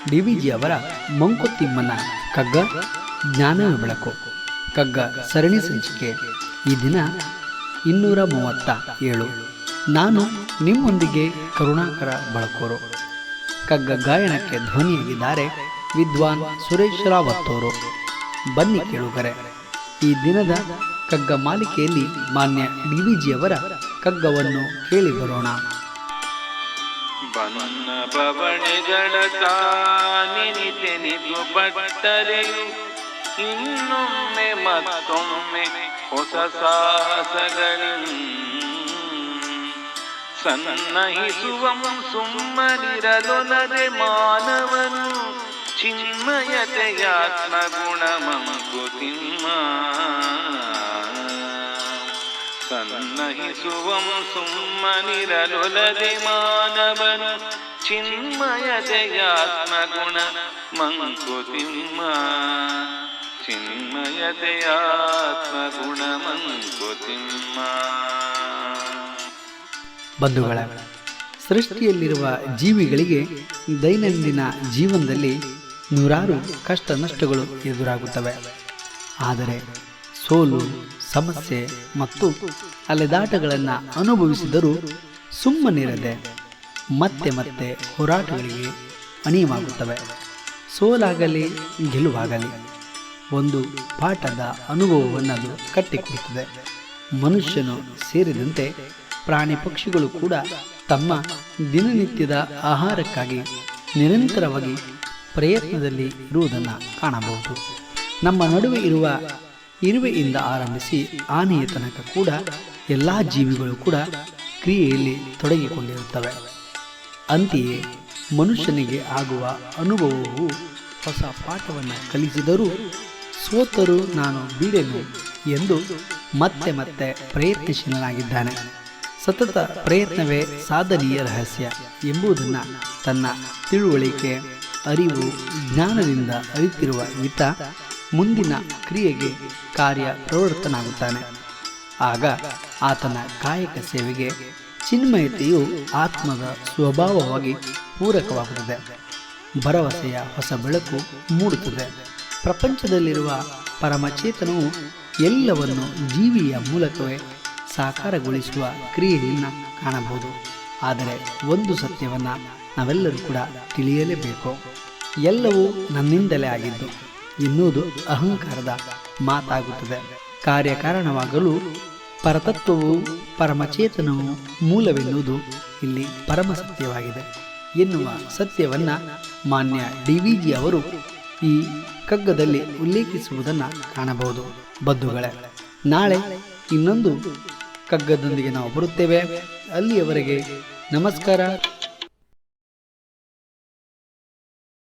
ಡಿ.ವಿ.ಜಿ. ಅವರ ಮಂಕುತಿಮ್ಮನ ಕಗ್ಗ ಜ್ಞಾನವೇ ಬೆಳಕು ಕಗ್ಗ ಸರಣಿ ಸಂಚಿಕೆ. ಈ ದಿನ 237. ನಾನು ನಿಮ್ಮೊಂದಿಗೆ ಕರುಣಾಕರ ಬಳಕೋರು. ಕಗ್ಗ ಗಾಯನಕ್ಕೆ ಧ್ವನಿಯಾಗಿದ್ದಾರೆ ವಿದ್ವಾನ್ ಸುರೇಶ್ ರಾವತ್ತವರು. ಬನ್ನಿ ಕೇಳುಗರೆ, ಈ ದಿನದ ಕಗ್ಗ ಮಾಲಿಕೆಯಲ್ಲಿ ಮಾನ್ಯ ಡಿ.ವಿ.ಜಿ. ಅವರ ಕಗ್ಗವನ್ನು ಕೇಳಿ ಬರೋಣ. ಬನ್ನ ಬವಣೆಗಳ ತಾನಿನಿತೆನಿದು ಪಟ್ಟರೆಯು ಇನ್ನೊಮ್ಮೆ ಮತ್ತೊಮ್ಮೆ ಹೊಸ ಸಾಹಸಗಳು ಸನ್ನಹಿಸುವಂ ಸುಮ್ಮನಿರಲೊಲದೆ ಮಾನವನು ಚಿನ್ಮಯತೆಯಾತ್ಮ ಗುಣ ಮಂಕುತಿಮ್ಮ. ಸನ್ನಹಿಸುವಂ ಸುಮ್ಮನಿರಲೊಲದೆ ಮಾನವನು ಚಿನ್ಮಯತೆಯಾತ್ಮ ಗುಣ ಮಂಕುತಿಮ್ಮ. ಚಿನ್ಮಯತೆಯಾತ್ಮ ಗುಣ ಮಂಕುತಿಮ್ಮ. ಬಂಧುಗಳ, ಸೃಷ್ಟಿಯಲ್ಲಿರುವ ಜೀವಿಗಳಿಗೆ ದೈನಂದಿನ ಜೀವನದಲ್ಲಿ ನೂರಾರು ಕಷ್ಟ ನಷ್ಟಗಳು ಎದುರಾಗುತ್ತವೆ. ಆದರೆ ಸೋಲು, ಸಮಸ್ಯೆ ಮತ್ತು ಅಲೆದಾಟಗಳನ್ನು ಅನುಭವಿಸಿದರೂ ಸುಮ್ಮನಿರದೆ ಮತ್ತೆ ಮತ್ತೆ ಹೋರಾಟಗಳಿಗೆ ಅಣಿಯವಾಗುತ್ತವೆ. ಸೋಲಾಗಲಿ ಗೆಲುವಾಗಲಿ ಒಂದು ಪಾಠದ ಅನುಭವವನ್ನದು ಕಟ್ಟಿಕೊಡುತ್ತದೆ. ಮನುಷ್ಯನು ಸೇರಿದಂತೆ ಪ್ರಾಣಿ ಪಕ್ಷಿಗಳು ಕೂಡ ತಮ್ಮ ದಿನನಿತ್ಯದ ಆಹಾರಕ್ಕಾಗಿ ನಿರಂತರವಾಗಿ ಪ್ರಯತ್ನದಲ್ಲಿ ಇರುವುದನ್ನು ಕಾಣಬಹುದು. ನಮ್ಮ ನಡುವೆ ಇರುವ ಇರುವೆಯಿಂದ ಆರಂಭಿಸಿ ಆನೆಯ ತನಕ ಕೂಡ ಎಲ್ಲ ಜೀವಿಗಳು ಕೂಡ ಕ್ರಿಯೆಯಲ್ಲಿ ತೊಡಗಿಕೊಂಡಿರುತ್ತವೆ. ಅಂತೆಯೇ ಮನುಷ್ಯನಿಗೆ ಆಗುವ ಅನುಭವವು ಹೊಸ ಪಾಠವನ್ನು ಕಲಿಸಿದರೂ ಸೋತರೂ ನಾನು ಬಿಡೆನು ಎಂದು ಮತ್ತೆ ಮತ್ತೆ ಪ್ರಯತ್ನಶೀಲನಾಗಿದ್ದಾನೆ. ಸತತ ಪ್ರಯತ್ನವೇ ಸಾಧನೆಯ ರಹಸ್ಯ ಎಂಬುದನ್ನು ತನ್ನ ತಿಳುವಳಿಕೆ, ಅರಿವು, ಜ್ಞಾನದಿಂದ ಅರಿತಿರುವ ಈತ ಮುಂದಿನ ಕ್ರಿಯೆಗೆ ಕಾರ್ಯ ಪ್ರವೃತ್ತನಾಗುತ್ತಾನೆ. ಆಗ ಆತನ ಕಾಯಕ ಸೇವೆಗೆ ಚಿನ್ಮಯತೆಯು ಆತ್ಮದ ಸ್ವಭಾವವಾಗಿ ಪೂರಕವಾಗುತ್ತದೆ. ಭರವಸೆಯ ಹೊಸ ಬೆಳಕು ಮೂಡುತ್ತದೆ. ಪ್ರಪಂಚದಲ್ಲಿರುವ ಪರಮಚೇತನವು ಎಲ್ಲವನ್ನು ಜೀವಿಯ ಮೂಲಕವೇ ಸಾಕಾರಗೊಳಿಸುವ ಕ್ರಿಯೆಯನ್ನು ಕಾಣಬಹುದು. ಆದರೆ ಒಂದು ಸತ್ಯವನ್ನು ನಾವೆಲ್ಲರೂ ಕೂಡ ತಿಳಿಯಲೇಬೇಕು. ಎಲ್ಲವೂ ನನ್ನಿಂದಲೇ ಆಗಿದ್ದು ಎನ್ನುವುದು ಅಹಂಕಾರದ ಮಾತಾಗುತ್ತದೆ. ಕಾರ್ಯಕಾರಣವಾಗಲು ಪರತತ್ವವು, ಪರಮಚೇತನವು ಮೂಲವೆನ್ನುವುದು ಇಲ್ಲಿ ಪರಮ ಸತ್ಯವಾಗಿದೆ ಎನ್ನುವ ಸತ್ಯವನ್ನು ಮಾನ್ಯ ಡಿ.ವಿ.ಜಿ. ಅವರು ಈ ಕಗ್ಗದಲ್ಲಿ ಉಲ್ಲೇಖಿಸುವುದನ್ನು ಕಾಣಬಹುದು. ಬಂಧುಗಳೇ, ನಾಳೆ ಇನ್ನೊಂದು ಕಗ್ಗದೊಂದಿಗೆ ನಾವು ಬರುತ್ತೇವೆ. ಅಲ್ಲಿಯವರೆಗೆ ನಮಸ್ಕಾರ.